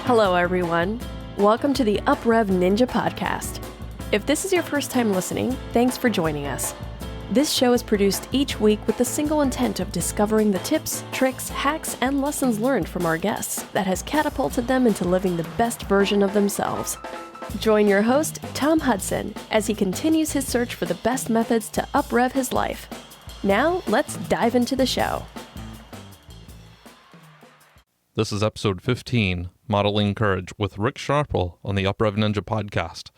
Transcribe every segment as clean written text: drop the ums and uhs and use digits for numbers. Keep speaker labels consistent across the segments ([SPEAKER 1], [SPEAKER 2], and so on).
[SPEAKER 1] Hello, everyone. Welcome to the UpRev Ninja Podcast. If this is your first time listening, thanks for joining us. This show is produced each week with the single intent of discovering the tips, tricks, hacks, and lessons learned from our guests that has catapulted them into living the best version of themselves. Join your host, Tom Hudson, as he continues his search for the best methods to UpRev his life. Now, let's dive into the show.
[SPEAKER 2] This is episode 15, Modeling Courage, with Rik Schnabel on the UpRev Ninja podcast.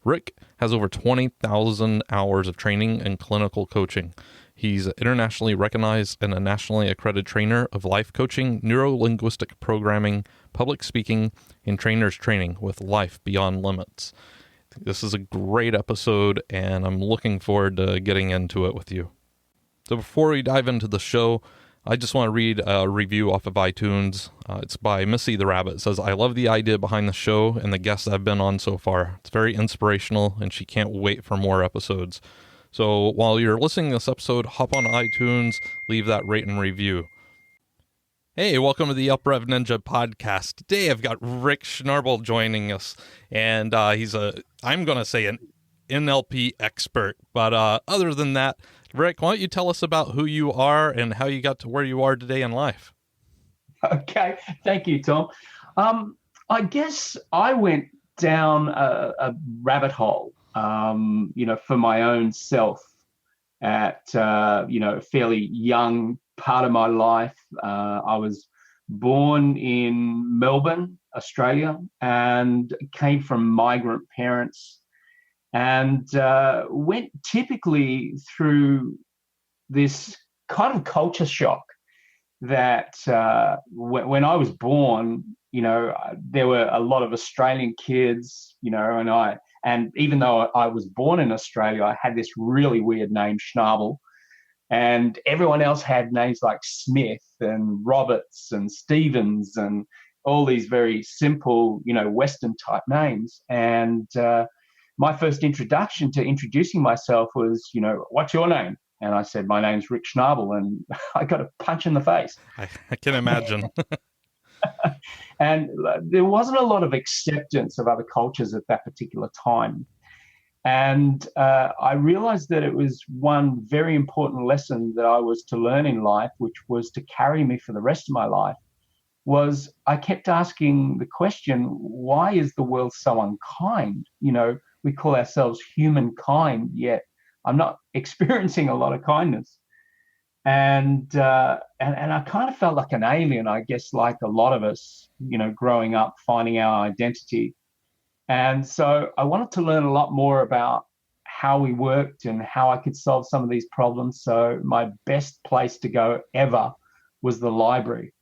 [SPEAKER 2] Rik has over 20,000 hours of training and clinical coaching. He's internationally recognized and a nationally accredited trainer of life coaching, neuro-linguistic programming, public speaking, and trainers training with Life Beyond Limits. This is a great episode, and I'm looking forward to getting into it with you. So before we dive into the show, I just want to read a review off of iTunes. It's by Missy the Rabbit. It says, I love the idea behind the show and the guests I've been on so far. It's very inspirational, and she can't wait for more episodes. So while you're listening to this episode, hop on iTunes, leave that rate and review. Hey, welcome to the UpRev Ninja podcast. Today I've got Rik Schnabel joining us, and he's I'm going to say an NLP expert. But other than that, Rik, why don't you tell us about who you are and how you got to where you are today in life?
[SPEAKER 3] Okay, thank you, Tom. I guess I went down a rabbit hole, for my own self at, a fairly young part of my life. I was born in Melbourne, Australia, and came from migrant parents. And went typically through this kind of culture shock that when I was born, there were a lot of Australian kids, and even though I was born in Australia, I had this really weird name, Schnabel, and everyone else had names like Smith and Roberts and Stevens and all these very simple, Western type names. And my first introduction to introducing myself was, what's your name? And I said, my name's Rik Schnabel, and I got a punch in the face.
[SPEAKER 2] I can imagine.
[SPEAKER 3] And there wasn't a lot of acceptance of other cultures at that particular time. And I realized that it was one very important lesson that I was to learn in life, which was to carry me for the rest of my life, was I kept asking the question, why is the world so unkind? We call ourselves humankind, yet I'm not experiencing a lot of kindness. And I kind of felt like an alien, I guess, like a lot of us, growing up, finding our identity. And so I wanted to learn a lot more about how we worked and how I could solve some of these problems. So my best place to go ever was the library.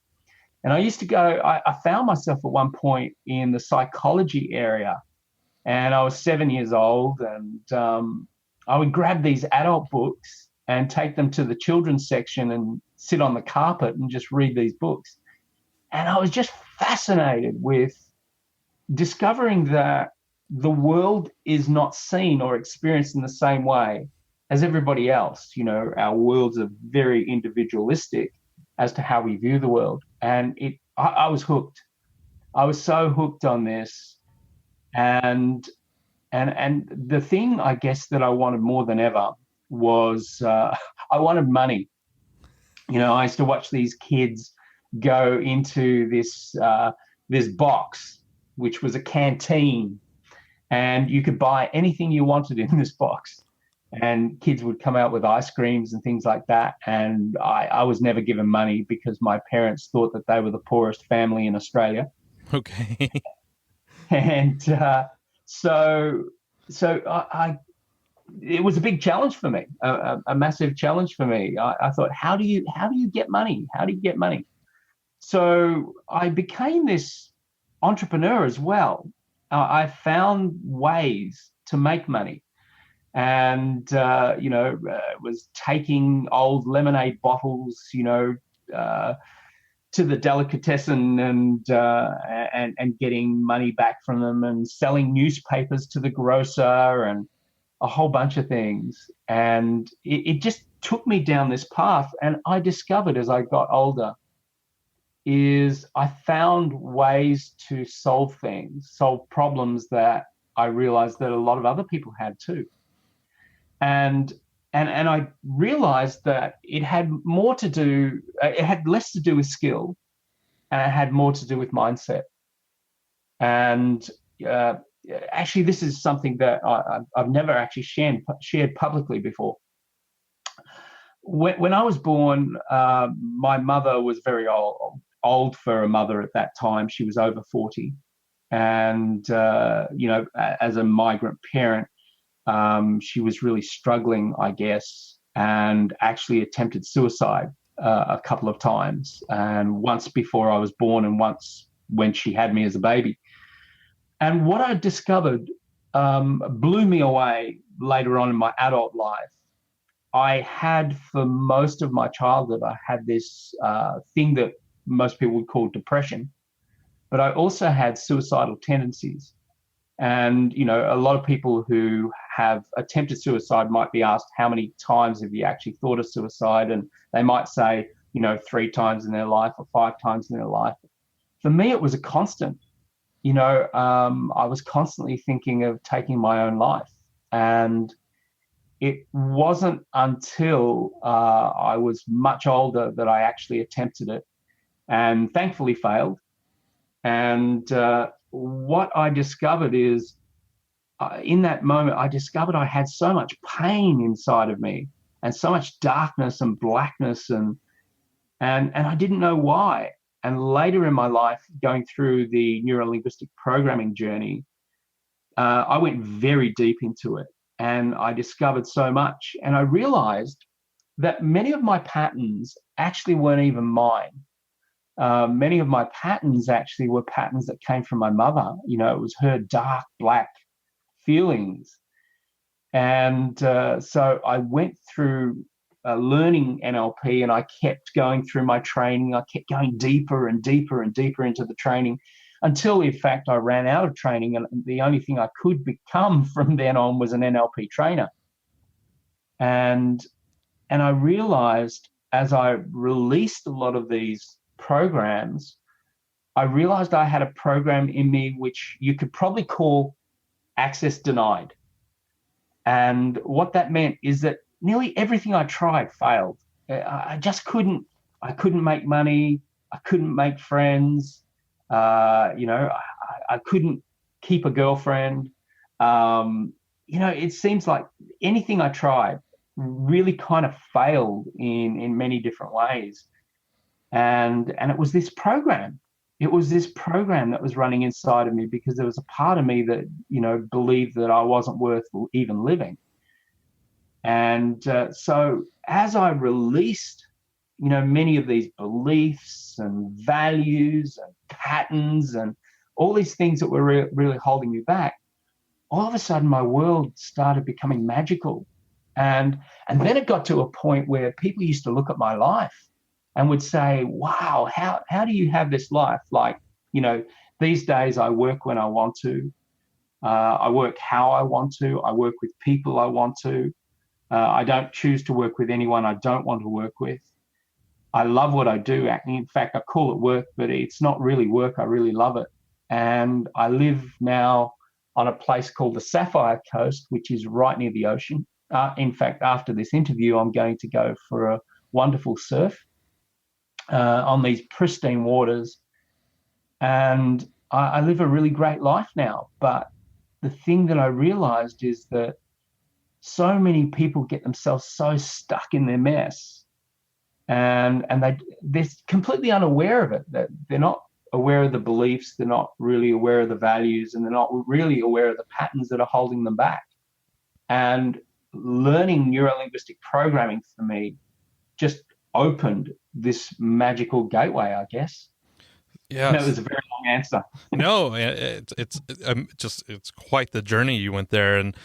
[SPEAKER 3] And I used to go, I found myself at one point in the psychology area. And I was 7 years old, and I would grab these adult books and take them to the children's section and sit on the carpet and just read these books. And I was just fascinated with discovering that the world is not seen or experienced in the same way as everybody else. Our worlds are very individualistic as to how we view the world. And I was hooked. I was so hooked on this. And the thing, I guess, that I wanted more than ever was I wanted money. I used to watch these kids go into this box, which was a canteen, and you could buy anything you wanted in this box. And kids would come out with ice creams and things like that. And I was never given money because my parents thought that they were the poorest family in Australia.
[SPEAKER 2] Okay.
[SPEAKER 3] And so it was a big challenge for me, a massive challenge for me. I thought, how do you get money? How do you get money? So I became this entrepreneur as well. I found ways to make money, and was taking old lemonade bottles, to the delicatessen and getting money back from them, and selling newspapers to the grocer and a whole bunch of things. And it just took me down this path. And I discovered as I got older is I found ways to solve problems that I realized that a lot of other people had too. And I realized that it had less to do with skill, and it had more to do with mindset. And actually, this is something that I've never actually shared publicly before. When I was born, my mother was very old for a mother at that time. She was over 40. And, as a migrant parent, she was really struggling, I guess, and actually attempted suicide a couple of times. And once before I was born and once when she had me as a baby. And what I discovered blew me away later on in my adult life. I had, for most of my childhood, I had this thing that most people would call depression, but I also had suicidal tendencies. And, a lot of people who have attempted suicide might be asked, how many times have you actually thought of suicide? And they might say, 3 times in their life or 5 times in their life. For me, it was a constant. I was constantly thinking of taking my own life. And it wasn't until I was much older that I actually attempted it and thankfully failed. And what I discovered is in that moment, I discovered I had so much pain inside of me and so much darkness and blackness and I didn't know why. And later in my life, going through the neuro-linguistic programming journey, I went very deep into it. And I discovered so much. And I realized that many of my patterns actually weren't even mine. Many of my patterns actually were patterns that came from my mother. It was her dark, black feelings. And so I went through learning NLP, and I kept going through my training. I kept going deeper and deeper and deeper into the training until, in fact, I ran out of training, and the only thing I could become from then on was an NLP trainer. And I realized as I released a lot of these programs, I realized I had a program in me which you could probably call access denied. And what that meant is that nearly everything I tried failed. I just couldn't. I couldn't make money. I couldn't make friends. I couldn't keep a girlfriend. It seems like anything I tried really kind of failed in many different ways. And it was this program. It was this program that was running inside of me because there was a part of me that, believed that I wasn't worth even living. And so as I released, many of these beliefs and values and patterns and all these things that were really holding me back, all of a sudden my world started becoming magical. And then it got to a point where people used to look at my life and would say, wow, how do you have this life? Like, these days I work when I want to. I work how I want to. I work with people I want to. I don't choose to work with anyone I don't want to work with. I love what I do. In fact, I call it work, but it's not really work. I really love it. And I live now on a place called the Sapphire Coast, which is right near the ocean. In fact, after this interview, I'm going to go for a wonderful surf on these pristine waters. And I live a really great life now. But the thing that I realized is that so many people get themselves so stuck in their mess, and they're completely unaware of it. That they're not aware of the beliefs, they're not really aware of the values, and they're not really aware of the patterns that are holding them back. And learning neuro-linguistic programming for me just opened this magical gateway, I guess.
[SPEAKER 2] Yeah,
[SPEAKER 3] that was a very long answer.
[SPEAKER 2] No, it's quite the journey you went there, and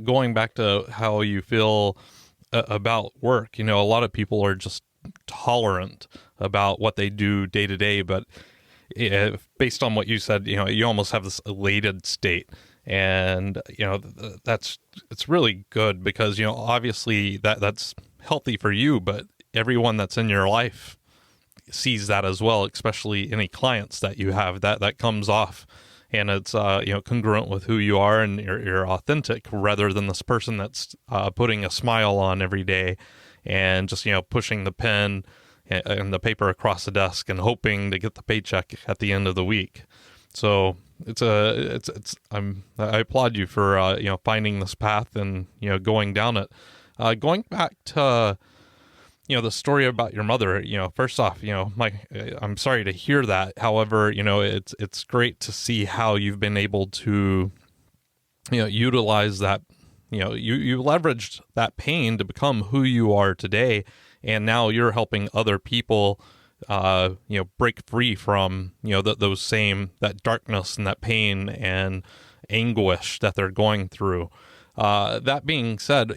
[SPEAKER 2] going back to how you feel about work. A lot of people are just tolerant about what they do day to day, but based on what you said, you almost have this elated state, and it's really good because obviously that's healthy for you, but everyone that's in your life sees that as well, especially any clients that you have, that comes off, and it's congruent with who you are, and you're authentic, rather than this person that's putting a smile on every day and just pushing the pen and the paper across the desk and hoping to get the paycheck at the end of the week. So I applaud you for finding this path and going down it. Going back to the story about your mother. First off, I'm sorry to hear that. However, it's great to see how you've been able to utilize that. You leveraged that pain to become who you are today, and now you're helping other people break free from that darkness and that pain and anguish that they're going through. That being said,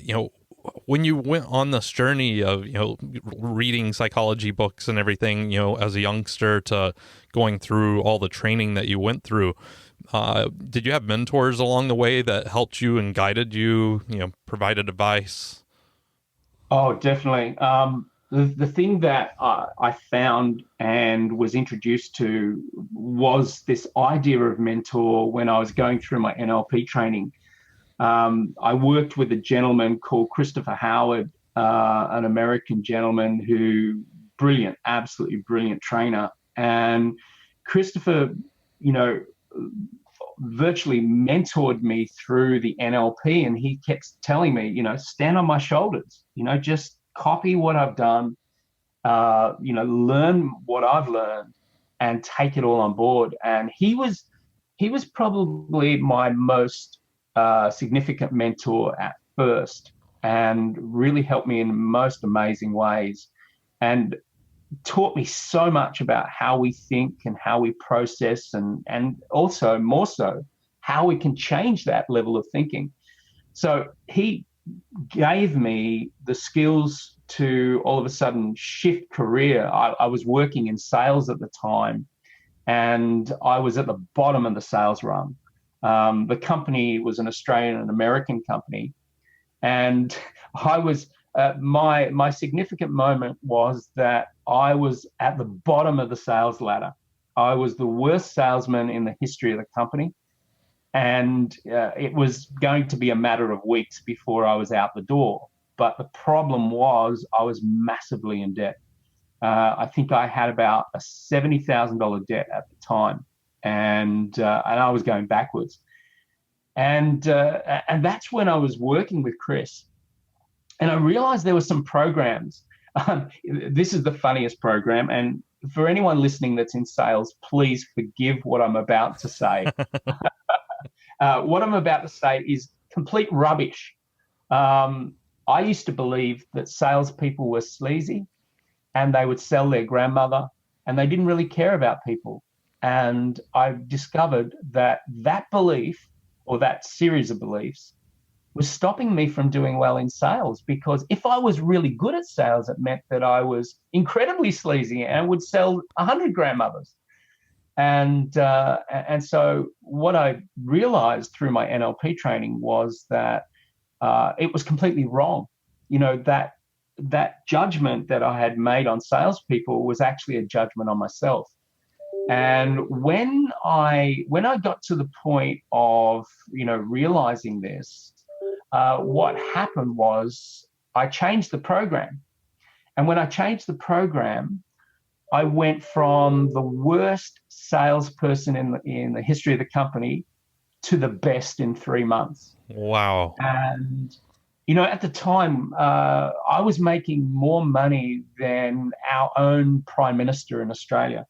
[SPEAKER 2] when you went on this journey of reading psychology books and everything, as a youngster, to going through all the training that you went through, did you have mentors along the way that helped you and guided you, provided advice?
[SPEAKER 3] Oh, definitely. The thing that I found and was introduced to was this idea of mentor when I was going through my NLP training. I worked with a gentleman called Christopher Howard, an American gentleman who brilliant, absolutely brilliant trainer. And Christopher, virtually mentored me through the NLP, and he kept telling me, stand on my shoulders, just copy what I've done, learn what I've learned and take it all on board. And he was probably my most significant mentor at first, and really helped me in most amazing ways, and taught me so much about how we think and how we process, and also more so how we can change that level of thinking. So he gave me the skills to all of a sudden shift career. I was working in sales at the time, and I was at the bottom of the sales rung. The company was an Australian and American company, and I was my significant moment was that I was at the bottom of the sales ladder. I was the worst salesman in the history of the company, and it was going to be a matter of weeks before I was out the door. But the problem was I was massively in debt. I think I had about a $70,000 debt at the time, and I was going backwards. And that's when I was working with Chris, and I realized there were some programs. This is the funniest program, and for anyone listening that's in sales, please forgive what I'm about to say. What I'm about to say is complete rubbish. I used to believe that salespeople were sleazy, and they would sell their grandmother, and they didn't really care about people. And I discovered that belief, or that series of beliefs, was stopping me from doing well in sales, because if I was really good at sales, it meant that I was incredibly sleazy and would sell 100 grandmothers. And so what I realized through my NLP training was that it was completely wrong. That judgment that I had made on salespeople was actually a judgment on myself. And when I got to the point of realizing this, what happened was I changed the program. And when I changed the program, I went from the worst salesperson in the history of the company to the best in 3 months.
[SPEAKER 2] Wow.
[SPEAKER 3] And at the time, I was making more money than our own Prime Minister in Australia.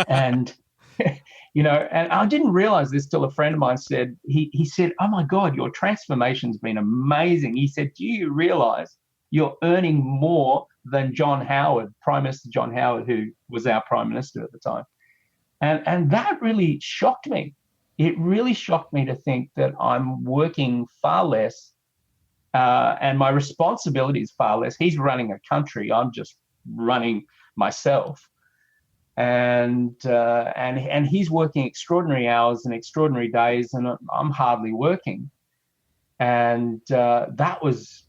[SPEAKER 3] And and I didn't realize this till a friend of mine said, he said, "Oh my God, your transformation's been amazing." He said, "Do you realize you're earning more than John Howard, Prime Minister John Howard, who was our Prime Minister at the time?" And that really shocked me. It really shocked me to think that I'm working far less, and my responsibility is far less. He's running a country. I'm just running myself. And he's working extraordinary hours and extraordinary days, and I'm hardly working. And that was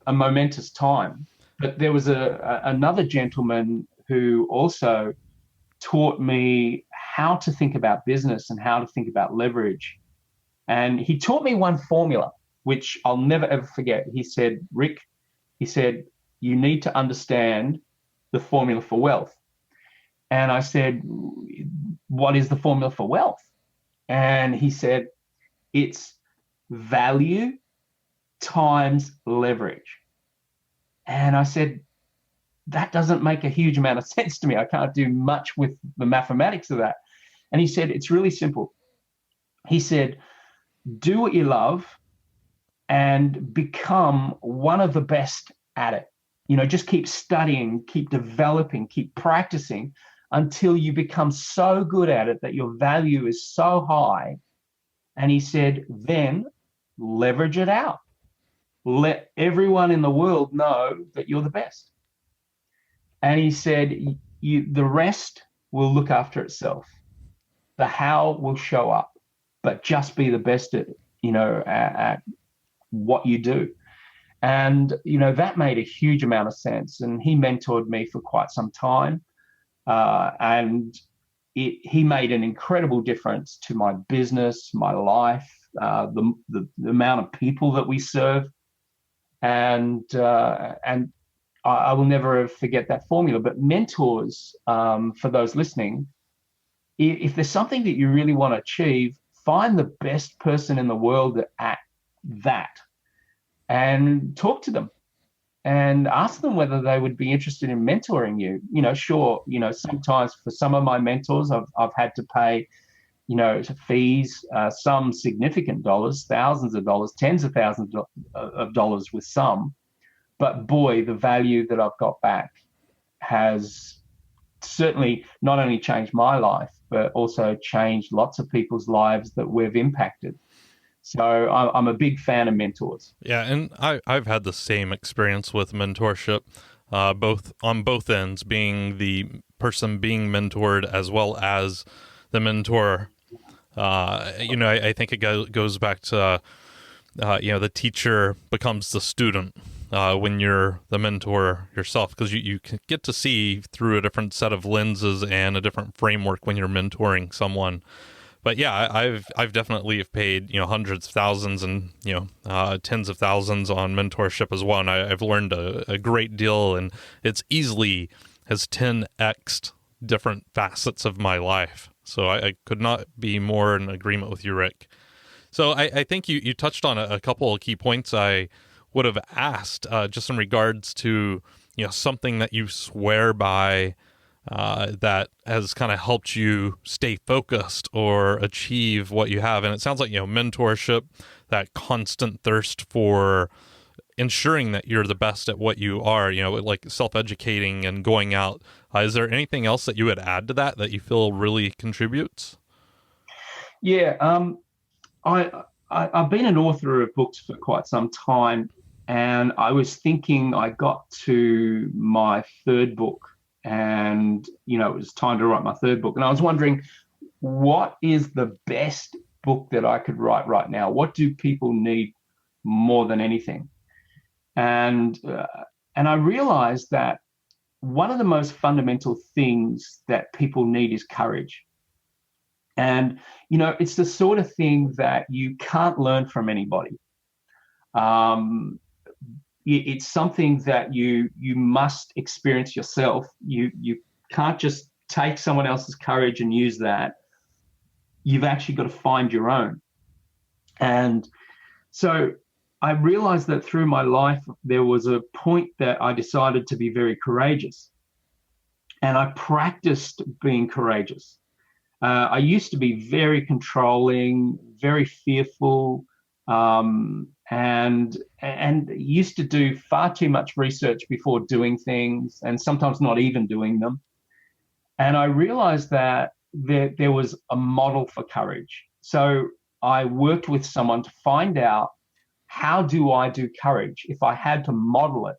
[SPEAKER 3] a momentous time. But there was another gentleman who also taught me how to think about business and how to think about leverage. And he taught me one formula, which I'll never, ever forget. He said, Rick, he said, you need to understand the formula for wealth. And I said, what is the formula for wealth? And he said, it's value times leverage. And I said, that doesn't make a huge amount of sense to me. I can't do much with the mathematics of that. And he said, it's really simple. He said, do what you love and become one of the best at it. Just keep studying, keep developing, keep practicing until you become so good at it that your value is so high. And he said, then leverage it out. Let everyone in the world know that you're the best. And he said, the rest will look after itself. The how will show up, but just be the best at what you do. And, that made a huge amount of sense. And he mentored me for quite some time. And he made an incredible difference to my business, my life, the amount of people that we serve. And I will never forget that formula. But mentors, for those listening, if there's something that you really want to achieve, find the best person in the world at that and talk to them and ask them whether they would be interested in mentoring you. Sure, sometimes for some of my mentors, I've had to pay, fees, some significant dollars, thousands of dollars, tens of thousands of dollars with some. But boy, the value that I've got back has certainly not only changed my life, but also changed lots of people's lives that we've impacted. So I'm a big fan of mentors.
[SPEAKER 2] Yeah, and I've had the same experience with mentorship, both on both ends, being the person being mentored as well as the mentor. I think it goes back to, the teacher becomes the student when you're the mentor yourself, because you can get to see through a different set of lenses and a different framework when you're mentoring someone. But yeah, I've definitely paid hundreds of thousands and tens of thousands on mentorship as well, and I've learned a great deal, and it's easily has 10x'd different facets of my life. So I could not be more in agreement with you, Rick. So I think you touched on a couple of key points I would have asked, just in regards to something that you swear by, that has kind of helped you stay focused or achieve what you have. And it sounds like, mentorship, that constant thirst for ensuring that you're the best at what you are, like self-educating and going out. Is there anything else that you would add to that you feel really contributes?
[SPEAKER 3] Yeah. I've been an author of books for quite some time, and I was thinking I got to my third book, and it was time to write my third book, and I was wondering, what is the best book that I could write right now? What do people need more than anything? And I realized that one of the most fundamental things that people need is courage. And it's the sort of thing that you can't learn from anybody. It's something that you must experience yourself. You can't just take someone else's courage and use that. You've actually got to find your own. And so I realized that through my life, there was a point that I decided to be very courageous. And I practiced being courageous. I used to be very controlling, very fearful, and used to do far too much research before doing things, and sometimes not even doing them. And I realized that there was a model for courage. So I worked with someone to find out, how do I do courage? If I had to model it,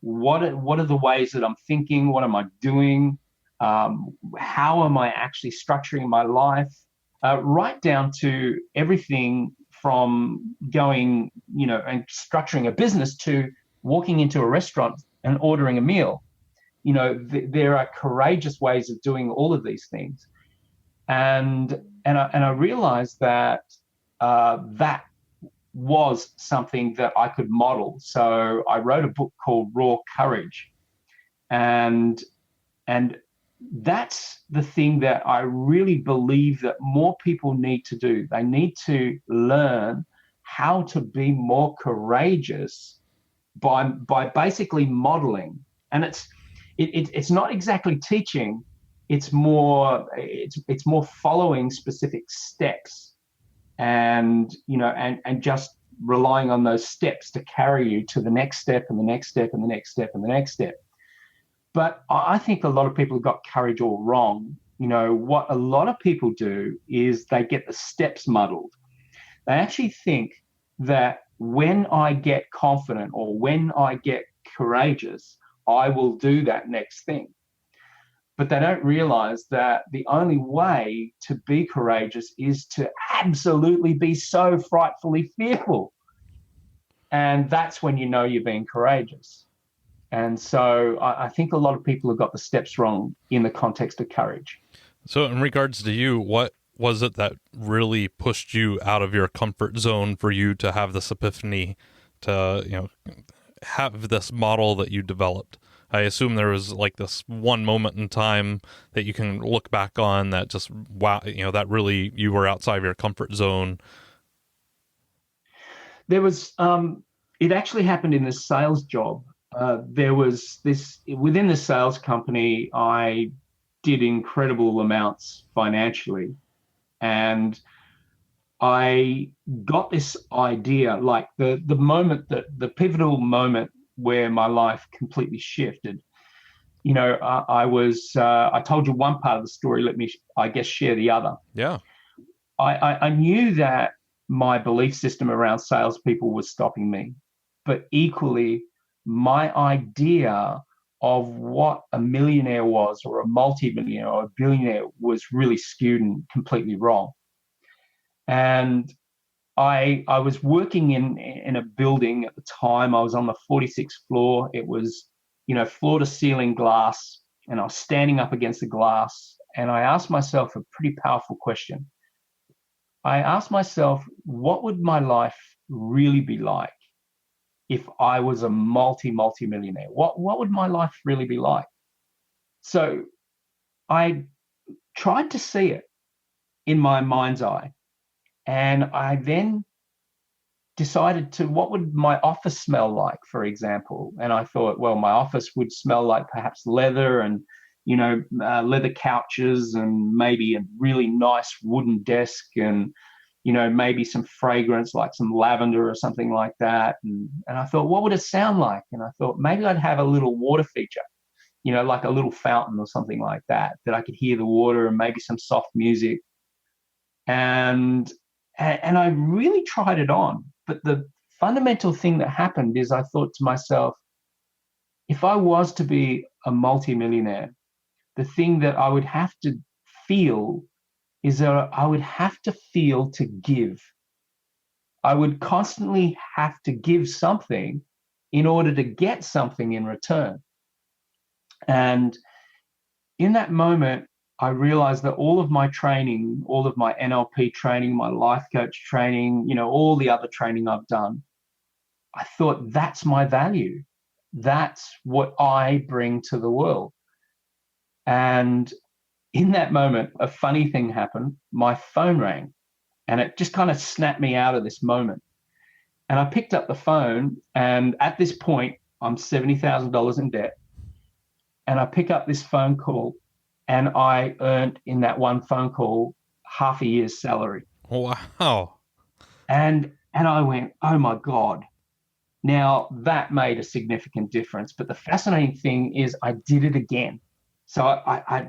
[SPEAKER 3] what are the ways that I'm thinking? What am I doing? How am I actually structuring my life? Right down to everything from going, and structuring a business to walking into a restaurant and ordering a meal. there are courageous ways of doing all of these things. And I realized that that was something that I could model. So I wrote a book called Raw Courage. And that's the thing that I really believe that more people need to do. They need to learn how to be more courageous by basically modeling. And it's not exactly teaching. It's more following specific steps, and just relying on those steps to carry you to the next step and the next step and the next step and the next step. But I think a lot of people have got courage all wrong. What a lot of people do is they get the steps muddled. They actually think that when I get confident or when I get courageous, I will do that next thing. But they don't realize that the only way to be courageous is to absolutely be so frightfully fearful. And that's when you're being courageous. And so I think a lot of people have got the steps wrong in the context of courage.
[SPEAKER 2] So in regards to you, what was it that really pushed you out of your comfort zone for you to have this epiphany, to have this model that you developed? I assume there was like this one moment in time that you can look back on that just, wow, that really, you were outside of your comfort zone.
[SPEAKER 3] There was, it actually happened in this sales job. There was this, within the sales company, I did incredible amounts financially. And I got this idea, like the moment that the pivotal moment where my life completely shifted. I told you one part of the story. Let me, I guess, share the other.
[SPEAKER 2] Yeah.
[SPEAKER 3] I knew that my belief system around salespeople was stopping me, but equally, my idea of what a millionaire was, or a multi-millionaire, or a billionaire, was really skewed and completely wrong. And I was working in a building at the time. I was on the 46th floor. It was, floor to ceiling glass, and I was standing up against the glass. And I asked myself a pretty powerful question. I asked myself, what would my life really be like if I was a multi-millionaire? What would my life really be like? So I tried to see it in my mind's eye. And I then decided what would my office smell like, for example? And I thought, well, my office would smell like perhaps leather and, leather couches, and maybe a really nice wooden desk, and, maybe some fragrance like some lavender or something like that. And I thought, what would it sound like? And I thought maybe I'd have a little water feature, like a little fountain or something like that I could hear the water, and maybe some soft music. And I really tried it on. But the fundamental thing that happened is I thought to myself, if I was to be a multimillionaire, the thing that I would have to feel is that I would have to feel to give. I would constantly have to give something in order to get something in return. And in that moment, I realized that all of my training, all of my NLP training, my life coach training, all the other training I've done, I thought that's my value. That's what I bring to the world. And in that moment, a funny thing happened. My phone rang, and it just kind of snapped me out of this moment. And I picked up the phone, and at this point, I'm $70,000 in debt. And I pick up this phone call, and I earned in that one phone call half a year's salary.
[SPEAKER 2] Wow.
[SPEAKER 3] And I went, oh my God. Now that made a significant difference. But the fascinating thing is I did it again. So I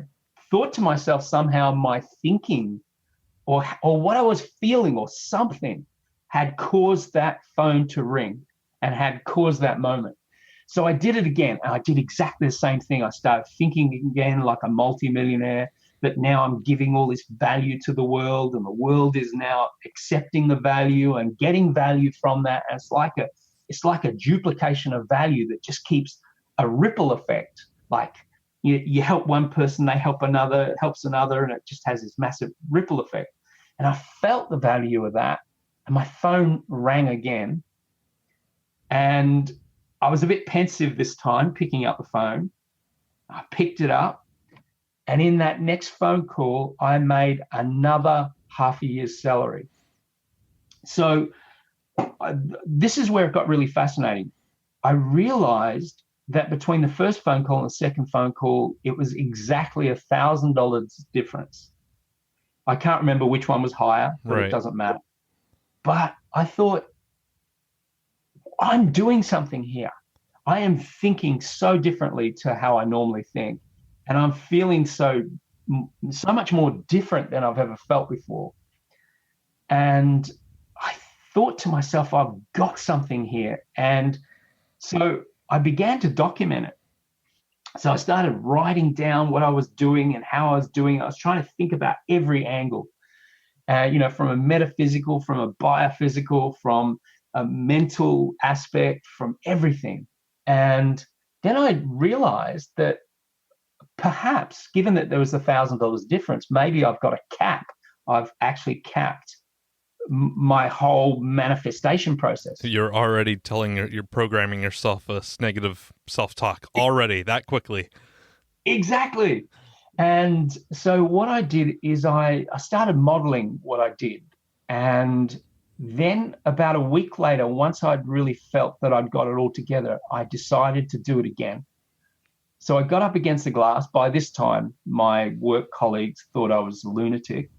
[SPEAKER 3] thought to myself, somehow my thinking or what I was feeling or something had caused that phone to ring and had caused that moment. So I did it again, and I did exactly the same thing. I started thinking again like a multimillionaire, that now I'm giving all this value to the world, and the world is now accepting the value and getting value from that. And it's like a duplication of value that just keeps a ripple effect Like you help one person, they help another, it helps another, and it just has this massive ripple effect. And I felt the value of that. And my phone rang again. And I was a bit pensive this time, picking up the phone. I picked it up. And in that next phone call, I made another half a year's salary. So this is where it got really fascinating. I realized that between the first phone call and the second phone call, it was exactly $1,000 difference. I can't remember which one was higher, but It doesn't matter. But I thought, I'm doing something here. I am thinking so differently to how I normally think. And I'm feeling so much more different than I've ever felt before. And I thought to myself, I've got something here. And so I began to document it. So I started writing down what I was doing and how I was doing it. I was trying to think about every angle, from a metaphysical, from a biophysical, from a mental aspect, from everything. And then I realized that perhaps, given that there was $1,000 difference, maybe I've got a cap. I've actually capped my whole manifestation process.
[SPEAKER 2] You're already you're programming yourself a negative self-talk already that quickly.
[SPEAKER 3] Exactly. And so what I did is I started modeling what I did. And then about a week later, once I'd really felt that I'd got it all together, I decided to do it again. So I got up against the glass. By this time, my work colleagues thought I was a lunatic.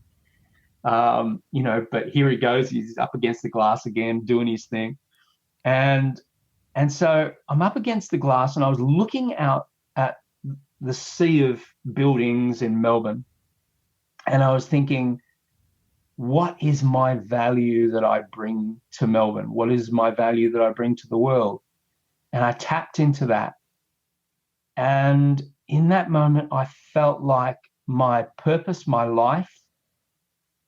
[SPEAKER 3] But here he goes. He's up against the glass again, doing his thing. And so I'm up against the glass, and I was looking out at the sea of buildings in Melbourne. And I was thinking, what is my value that I bring to Melbourne? What is my value that I bring to the world? And I tapped into that. And in that moment, I felt like my purpose, my life,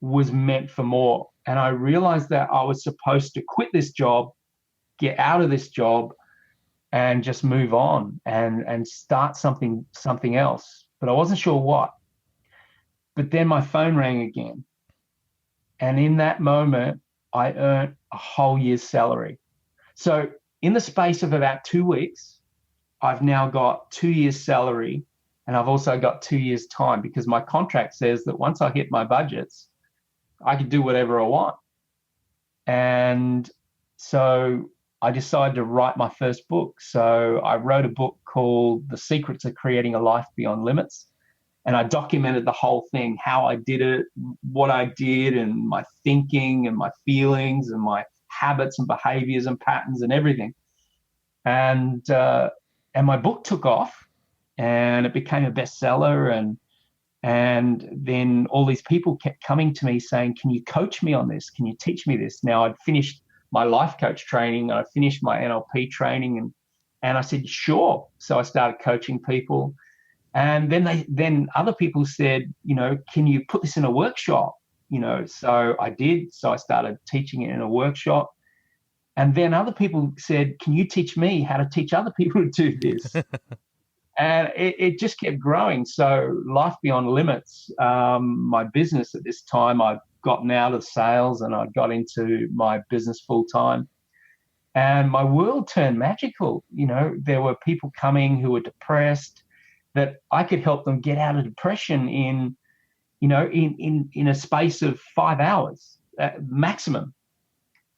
[SPEAKER 3] was meant for more. And I realized that I was supposed to quit this job, get out of this job, and just move on and start something else. But I wasn't sure what. But then my phone rang again. And in that moment, I earned a whole year's salary. So in the space of about 2 weeks, I've now got 2 years' salary, and I've also got 2 years' time, because my contract says that once I hit my budgets, I could do whatever I want. And so I decided to write my first book. So I wrote a book called The Secrets of Creating a Life Beyond Limits. And I documented the whole thing, how I did it, what I did, and my thinking and my feelings and my habits and behaviors and patterns and everything. And my book took off, and it became a bestseller. And then all these people kept coming to me saying, can you coach me on this? Can you teach me this? Now, I'd finished my life coach training. I finished my NLP training. And I said, sure. So I started coaching people. And then other people said, can you put this in a workshop? So I did. So I started teaching it in a workshop. And then other people said, can you teach me how to teach other people to do this? And it just kept growing. So Life Beyond Limits, my business at this time, I'd gotten out of sales and I got into my business full time. And my world turned magical. There were people coming who were depressed, that I could help them get out of depression in a space of 5 hours maximum.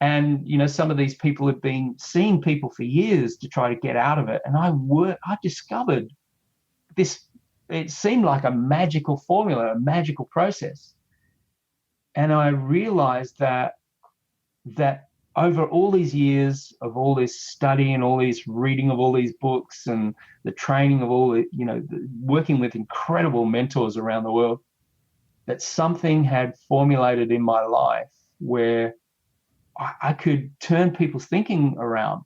[SPEAKER 3] And, some of these people had been seeing people for years to try to get out of it. And I discovered this, it seemed like a magical formula, a magical process. And I realized that over all these years of all this study and all this reading of all these books and the training of all working with incredible mentors around the world, that something had formulated in my life where I could turn people's thinking around.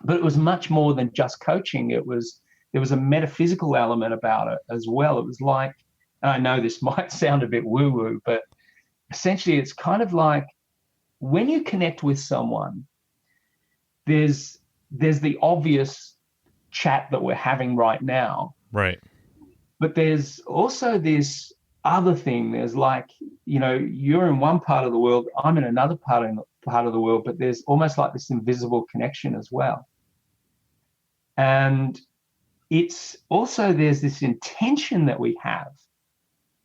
[SPEAKER 3] But it was much more than just coaching. There was a metaphysical element about it as well. It was like, and I know this might sound a bit woo-woo, but essentially it's kind of like, when you connect with someone, there's the obvious chat that we're having right now.
[SPEAKER 2] Right.
[SPEAKER 3] But there's also this other thing. There's like, you're in one part of the world, I'm in another part of the world, but there's almost like this invisible connection as well. And it's also, there's this intention that we have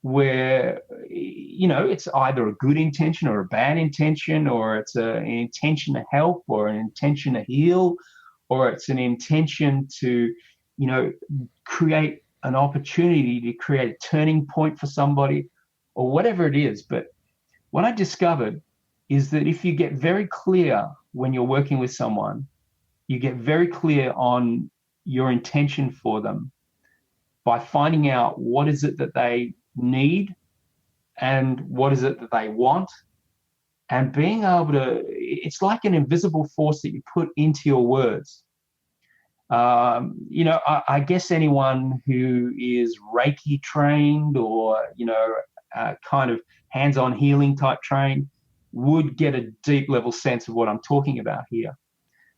[SPEAKER 3] where, it's either a good intention or a bad intention, or it's an intention to help, or an intention to heal, or it's an intention to, create an opportunity to create a turning point for somebody, or whatever it is. But what I discovered is that if you get very clear when you're working with someone, you get very clear on your intention for them by finding out what is it that they need and what is it that they want, and being able to, it's like an invisible force that you put into your words. I guess anyone who is Reiki trained, or, kind of hands-on healing type trained, would get a deep level sense of what I'm talking about here.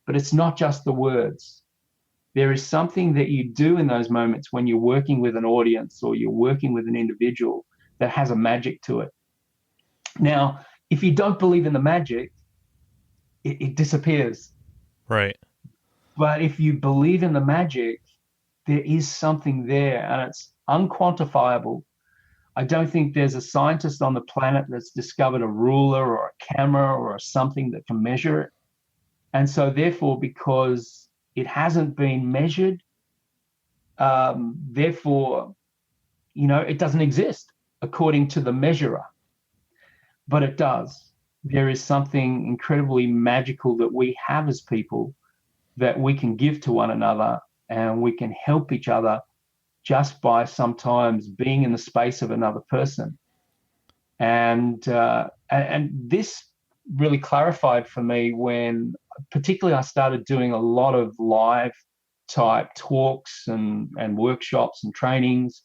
[SPEAKER 3] But it's not just the words. There is something that you do in those moments when you're working with an audience or you're working with an individual that has a magic to it. Now, if you don't believe in the magic, it disappears.
[SPEAKER 2] Right.
[SPEAKER 3] But if you believe in the magic, there is something there, and it's unquantifiable. I don't think there's a scientist on the planet that's discovered a ruler or a camera or something that can measure it. And so therefore, because it hasn't been measured, therefore, it doesn't exist according to the measurer. But it does. There is something incredibly magical that we have as people that we can give to one another, and we can help each other just by sometimes being in the space of another person. And this really clarified for me when, particularly, I started doing a lot of live type talks and workshops and trainings.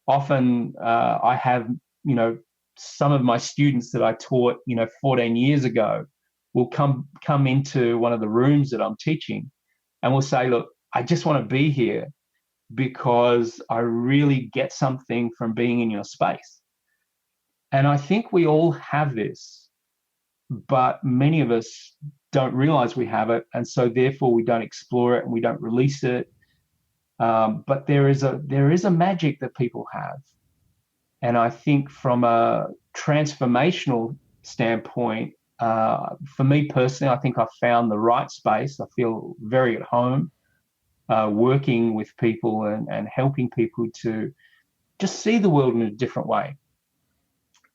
[SPEAKER 3] Often I have, some of my students that I taught, 14 years ago will come into one of the rooms that I'm teaching, and will say, look, I just want to be here because I really get something from being in your space. And I think we all have this, but many of us don't realize we have it, and so therefore we don't explore it and we don't release it. But there is a magic that people have. And I think from a transformational standpoint, for me personally, I think I've found the right space. I feel very at home working with people and helping people to just see the world in a different way.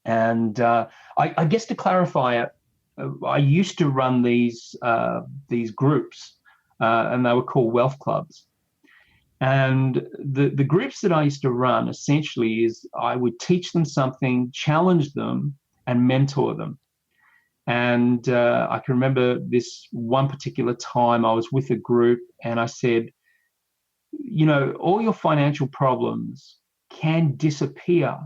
[SPEAKER 3] And I guess to clarify it, I used to run these groups, and they were called wealth clubs. And the groups that I used to run essentially is I would teach them something, challenge them, and mentor them. And I can remember this one particular time I was with a group, and I said, all your financial problems can disappear,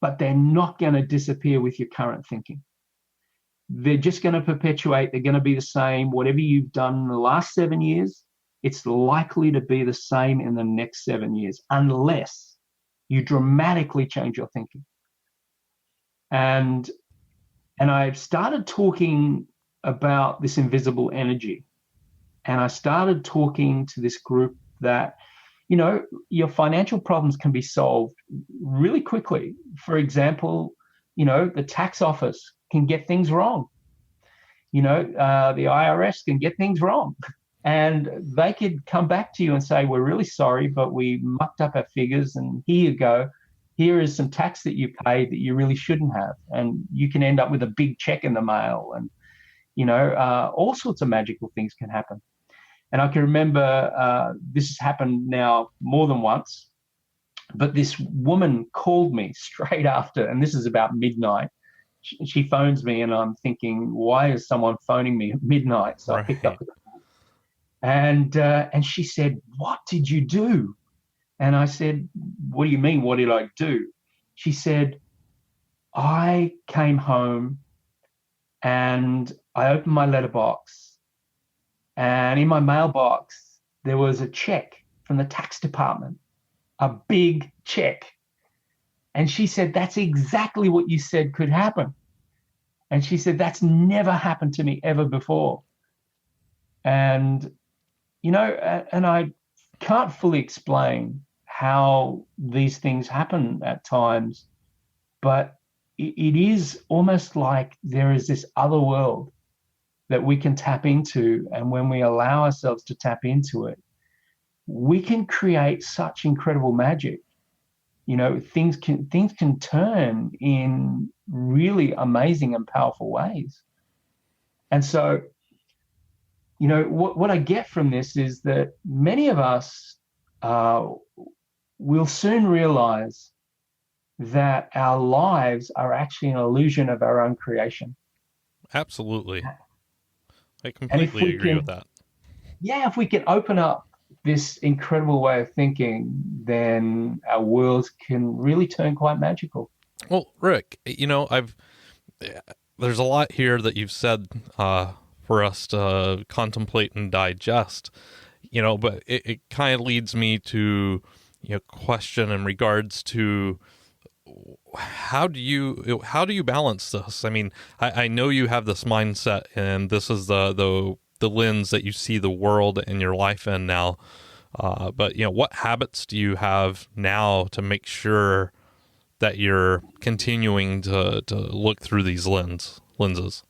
[SPEAKER 3] but they're not going to disappear with your current thinking. They're just going to perpetuate. They're going to be the same. Whatever you've done in the last 7 years, it's likely to be the same in the next 7 years, unless you dramatically change your thinking. And I started talking about this invisible energy. And I started talking to this group that, your financial problems can be solved really quickly. For example, the tax office can get things wrong. The IRS can get things wrong. And they could come back to you and say, we're really sorry, but we mucked up our figures, and here you go. Here is some tax that you paid that you really shouldn't have. And you can end up with a big check in the mail. And, all sorts of magical things can happen. And I can remember this has happened now more than once, but this woman called me straight after, and this is about midnight. She phones me, and I'm thinking, why is someone phoning me at midnight? So I picked up the call. And she said, what did you do? And I said, what do you mean, what did I do? She said, I came home and I opened my letterbox, and in my mailbox, there was a check from the tax department, a big check. And she said, that's exactly what you said could happen. And she said, that's never happened to me ever before. And, and I can't fully explain how these things happen at times, but it is almost like there is this other world that we can tap into. And when we allow ourselves to tap into it, we can create such incredible magic. Things can turn in really amazing and powerful ways. And so, what I get from this is that many of us will soon realize that our lives are actually an illusion of our own creation.
[SPEAKER 2] Absolutely. I completely agree with that.
[SPEAKER 3] Yeah, if we can open up this incredible way of thinking, then our worlds can really turn quite magical.
[SPEAKER 2] Well, Rik, there's a lot here that you've said for us to contemplate and digest, but it kind of leads me to question in regards to how do you balance this? I mean, I know you have this mindset, and this is the lens that you see the world and your life in now. But what habits do you have now to make sure that you're continuing to look through these lenses?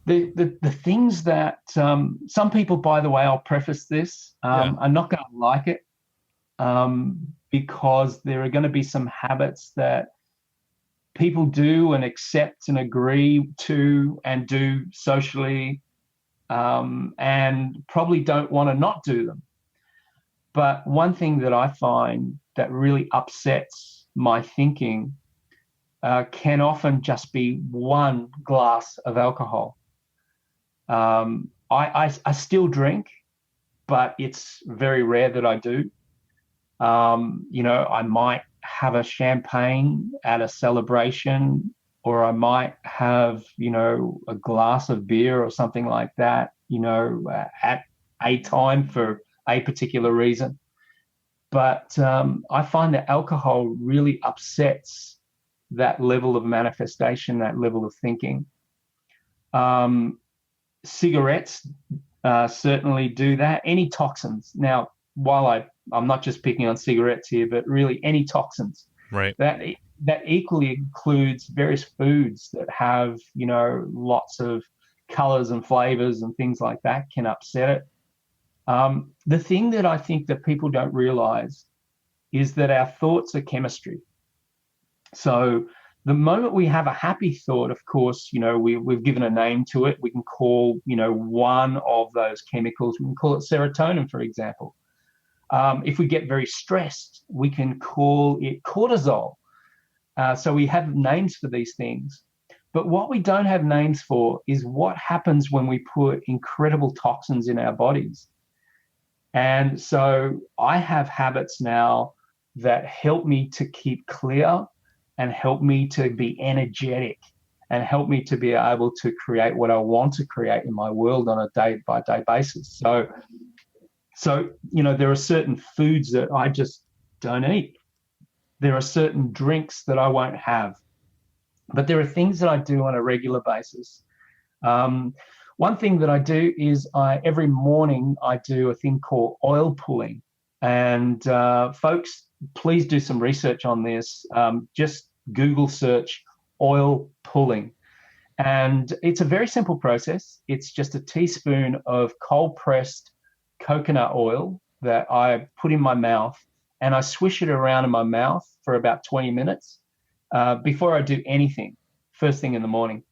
[SPEAKER 3] The things that some people, by the way, I'll preface this, are not going to like it, because there are going to be some habits that people do and accept and agree to and do socially, and probably don't want to not do them. But one thing that I find that really upsets my thinking can often just be one glass of alcohol. I still drink, but it's very rare that I do. I might have a champagne at a celebration, or I might have, a glass of beer or something like that, at a time for a particular reason. But I find that alcohol really upsets that level of manifestation, that level of thinking. Cigarettes certainly do that. Any toxins. Now, while I'm not just picking on cigarettes here, but really any toxins.
[SPEAKER 2] Right.
[SPEAKER 3] That equally includes various foods that have, lots of colors and flavors and things like that can upset it. The thing that I think that people don't realize is that our thoughts are chemistry. So the moment we have a happy thought, of course, we've given a name to it. We can call, one of those chemicals, we can call it serotonin, for example. If we get very stressed, we can call it cortisol. So we have names for these things. But what we don't have names for is what happens when we put incredible toxins in our bodies. And so I have habits now that help me to keep clear and help me to be energetic and help me to be able to create what I want to create in my world on a day-by-day basis. So, there are certain foods that I just don't eat. There are certain drinks that I won't have. But there are things that I do on a regular basis. One thing that I do is every morning I do a thing called oil pulling. And folks, please do some research on this. Just Google search oil pulling. And it's a very simple process. It's just a teaspoon of cold-pressed coconut oil that I put in my mouth, and I swish it around in my mouth for about 20 minutes before I do anything, first thing in the morning.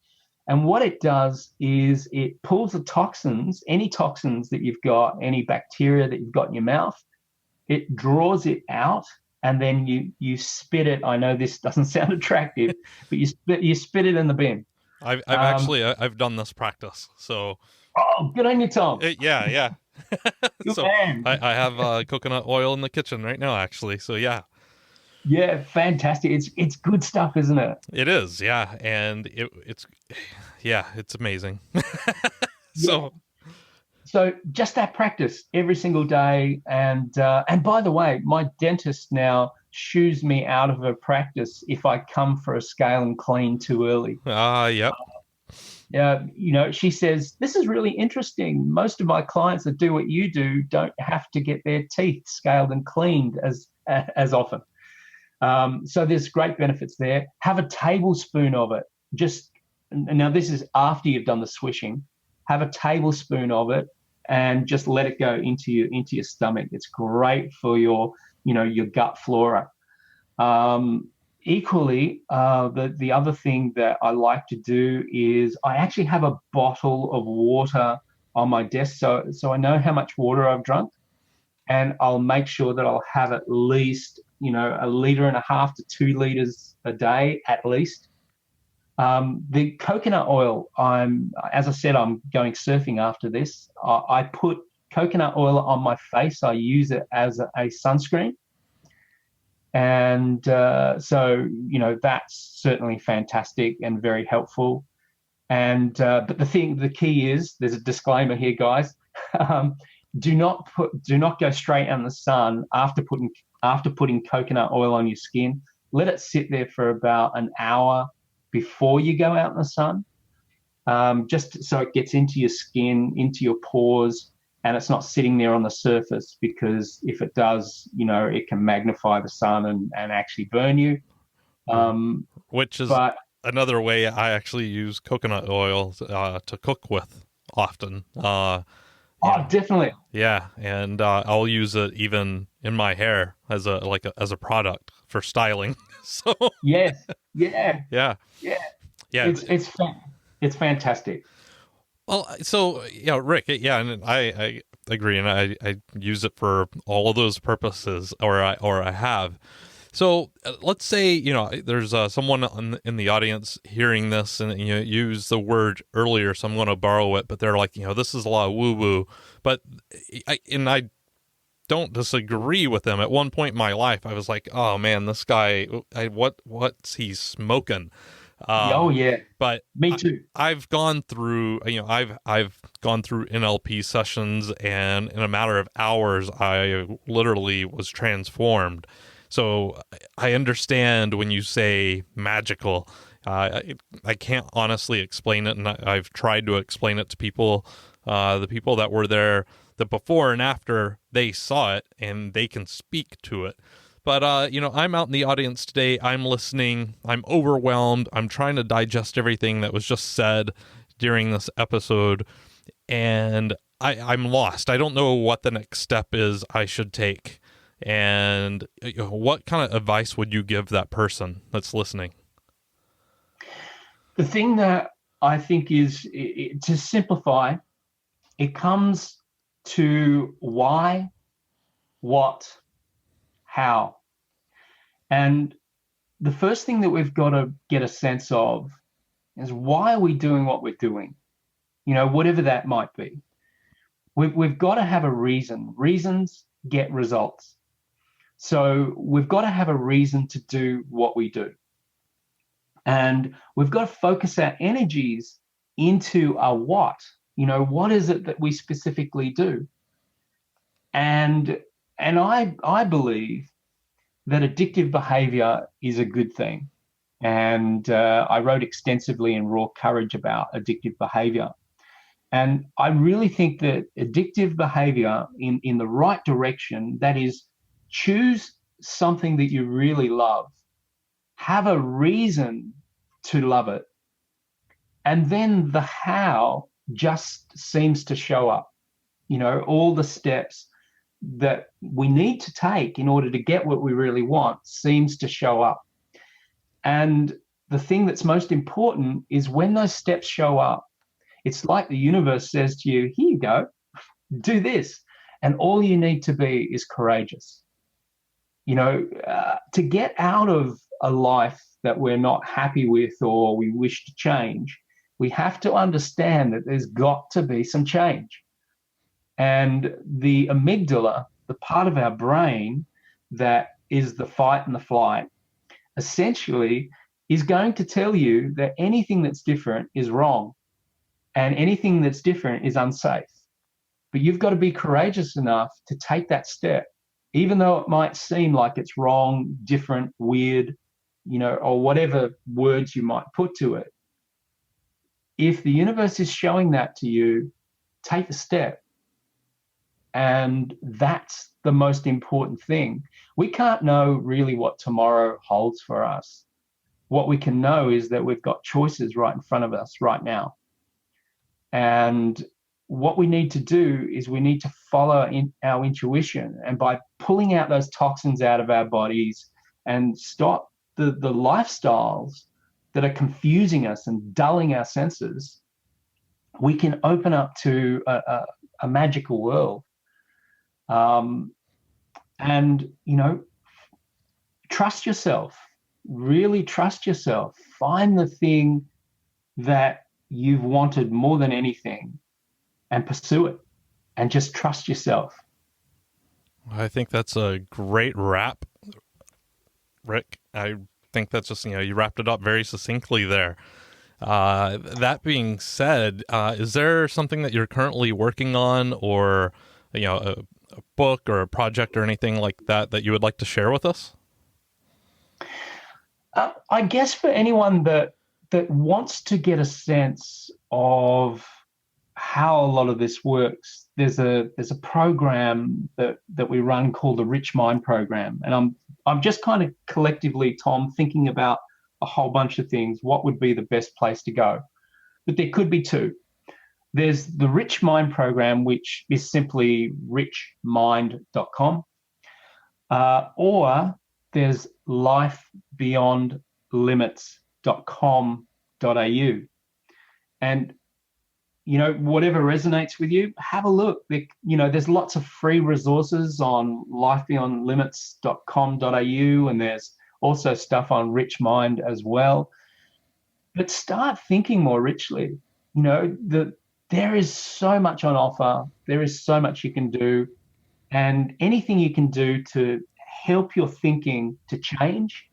[SPEAKER 3] And what it does is it pulls the toxins, any toxins that you've got, any bacteria that you've got in your mouth, it draws it out, and then you spit it. I know this doesn't sound attractive, but you spit it in the bin.
[SPEAKER 2] I've done this practice, so.
[SPEAKER 3] Oh, good on you, Tom.
[SPEAKER 2] Yeah. So I have coconut oil in the kitchen right now, actually. So yeah.
[SPEAKER 3] Yeah, fantastic. It's good stuff, isn't it?
[SPEAKER 2] It is, yeah, and it's amazing. So
[SPEAKER 3] So just that practice every single day. And by the way, my dentist now shoos me out of her practice if I come for a scale and clean too early.
[SPEAKER 2] Yep.
[SPEAKER 3] She says, this is really interesting. Most of my clients that do what you do don't have to get their teeth scaled and cleaned as often. So there's great benefits there. Have a tablespoon of it. Now this is after you've done the swishing. Have a tablespoon of it and just let it go into your stomach. It's great for your gut flora. Equally, the other thing that I like to do is I actually have a bottle of water on my desk, so I know how much water I've drunk, and I'll make sure that I'll have at least 1.5 liters to 2 liters a day at least. The coconut oil, as I said, I'm going surfing after this. I put coconut oil on my face. I use it as a sunscreen. And so that's certainly fantastic and very helpful. And but the key is, there's a disclaimer here, guys. Do not go straight out in the sun after putting coconut oil on your skin. Let it sit there for about an hour before you go out in the sun, just so it gets into your skin, into your pores, and it's not sitting there on the surface, because if it does, it can magnify the sun and actually burn you.
[SPEAKER 2] Which is another way I actually use coconut oil to cook with often.
[SPEAKER 3] Definitely.
[SPEAKER 2] Yeah, and I'll use it even in my hair as a product for styling. So
[SPEAKER 3] yes, yeah. It's fantastic.
[SPEAKER 2] Well, so Rik, and I agree, and I use it for all of those purposes, or I have. So let's say there's someone in the audience hearing this, and you used the word earlier, so I'm going to borrow it, but they're like, this is a lot of woo woo, but I don't disagree with them. At one point in my life, I was like, oh man, this guy, what's he smoking?
[SPEAKER 3] Yeah,
[SPEAKER 2] but
[SPEAKER 3] me too.
[SPEAKER 2] I've gone through, I've gone through NLP sessions, and in a matter of hours, I literally was transformed. So I understand when you say magical. I can't honestly explain it, and I've tried to explain it to people, the people that were there, the before and after, they saw it and they can speak to it. But, I'm out in the audience today. I'm listening. I'm overwhelmed. I'm trying to digest everything that was just said during this episode. And I'm lost. I don't know what the next step is I should take. And what kind of advice would you give that person that's listening?
[SPEAKER 3] The thing that I think is, to simplify, it comes to why, what, how. And the first thing that we've got to get a sense of is, why are we doing what we're doing? Whatever that might be. We've got to have a reason. Reasons get results. So we've got to have a reason to do what we do. And we've got to focus our energies into a what. What is it that we specifically do? And I believe that addictive behavior is a good thing. And I wrote extensively in Raw Courage about addictive behavior. And I really think that addictive behavior in the right direction, that is, choose something that you really love, have a reason to love it, and then the how just seems to show up. All the steps that we need to take in order to get what we really want seems to show up. And the thing that's most important is, when those steps show up, it's like the universe says to you, here you go, do this. And all you need to be is courageous. To get out of a life that we're not happy with or we wish to change, we have to understand that there's got to be some change. And the amygdala, the part of our brain that is the fight and the flight, essentially is going to tell you that anything that's different is wrong, and anything that's different is unsafe. But you've got to be courageous enough to take that step, even though it might seem like it's wrong, different, weird, or whatever words you might put to it. If the universe is showing that to you, take the step. And that's the most important thing. We can't know really what tomorrow holds for us. What we can know is that we've got choices right in front of us right now. And what we need to do is we need to follow our intuition. And by pulling out those toxins out of our bodies and stop the lifestyles that are confusing us and dulling our senses, we can open up to a magical world. And, trust yourself, really trust yourself. Find the thing that you've wanted more than anything and pursue it, and just trust yourself.
[SPEAKER 2] I think that's a great wrap, Rik. I think that's just, you wrapped it up very succinctly there. That being said, is there something that you're currently working on, or, a book or a project or anything like that you would like to share with us?
[SPEAKER 3] I guess for anyone that wants to get a sense of how a lot of this works, there's a program that we run called the Rich Mind Program, and I'm just kind of collectively, Tom, thinking about a whole bunch of things. What would be the best place to go? But there could be two. There's the Rich Mind Program, which is simply richmind.com, or there's lifebeyondlimits.com.au. And, whatever resonates with you, have a look. There's lots of free resources on lifebeyondlimits.com.au, and there's also stuff on Rich Mind as well. But start thinking more richly. There is so much on offer. There is so much you can do. And anything you can do to help your thinking to change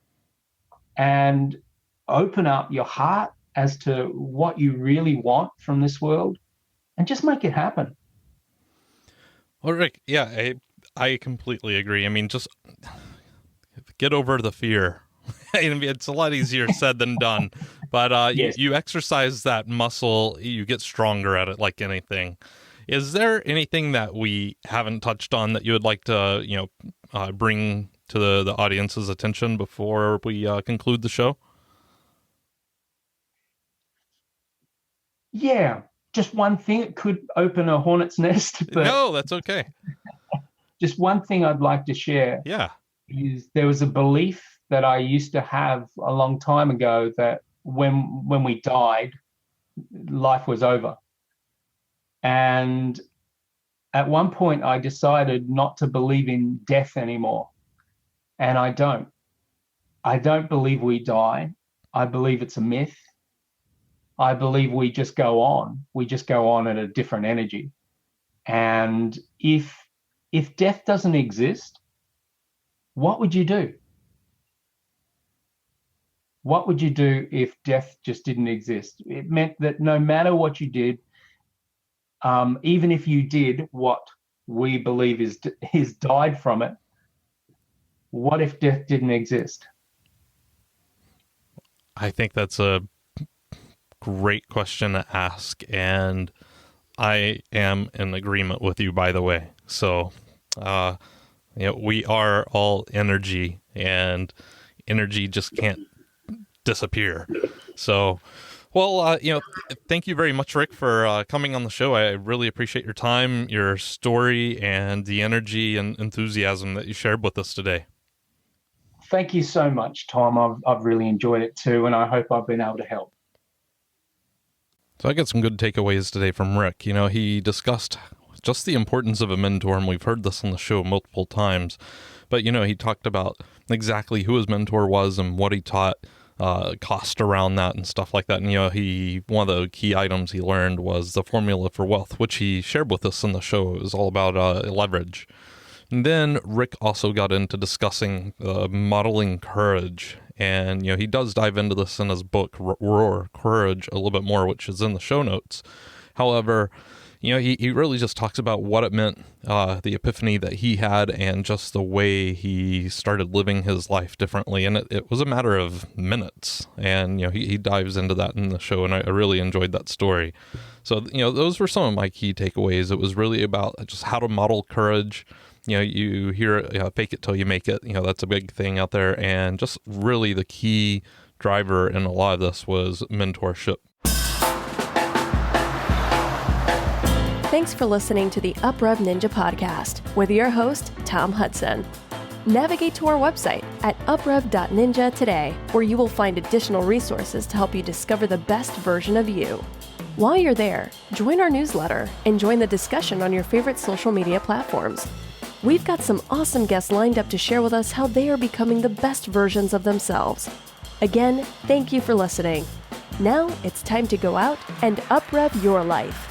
[SPEAKER 3] and open up your heart as to what you really want from this world, and just make it happen.
[SPEAKER 2] Well, Rik, yeah, I completely agree. I mean, just get over the fear. It's a lot easier said than done, but
[SPEAKER 3] yes.
[SPEAKER 2] you exercise that muscle, you get stronger at it like anything. Is there anything that we haven't touched on that you would like to, bring to the audience's attention before we conclude the show?
[SPEAKER 3] Yeah, just one thing. It could open a hornet's nest. But
[SPEAKER 2] no, that's okay.
[SPEAKER 3] Just one thing I'd like to share.
[SPEAKER 2] Yeah.
[SPEAKER 3] Is there was a belief that I used to have a long time ago that when we died, life was over. And at one point I decided not to believe in death anymore. And I don't believe we die. I believe it's a myth. I believe we just go on. We just go on at a different energy. And if death doesn't exist, what would you do? What would you do if death just didn't exist? It meant that no matter what you did, even if you did what we believe is died from it, what if death didn't exist?
[SPEAKER 2] I think that's a great question to ask, and I am in agreement with you, by the way. So, we are all energy, and energy just can't disappear. So, well, thank you very much, Rik, for coming on the show. I really appreciate your time, your story, and the energy and enthusiasm that you shared with us today.
[SPEAKER 3] Thank you so much, Tom. I've really enjoyed it too, and I hope I've been able to help.
[SPEAKER 2] So I got some good takeaways today from Rik. He discussed just the importance of a mentor, and we've heard this on the show multiple times. But, he talked about exactly who his mentor was and what he taught, cost around that and stuff like that. And, one of the key items he learned was the formula for wealth, which he shared with us on the show. It was all about leverage. And then Rik also got into discussing modeling courage. And, he does dive into this in his book, Roar Courage, a little bit more, which is in the show notes. However, he really just talks about what it meant, the epiphany that he had, and just the way he started living his life differently. And it was a matter of minutes. And, he dives into that in the show, and I really enjoyed that story. So, those were some of my key takeaways. It was really about just how to model courage. You hear fake it till you make it. That's a big thing out there. And just really the key driver in a lot of this was mentorship.
[SPEAKER 1] Thanks for listening to the UpRev Ninja podcast with your host, Tom Hudson. Navigate to our website at uprev.ninja today, where you will find additional resources to help you discover the best version of you. While you're there, join our newsletter and join the discussion on your favorite social media platforms. We've got some awesome guests lined up to share with us how they are becoming the best versions of themselves. Again, thank you for listening. Now it's time to go out and uprev your life.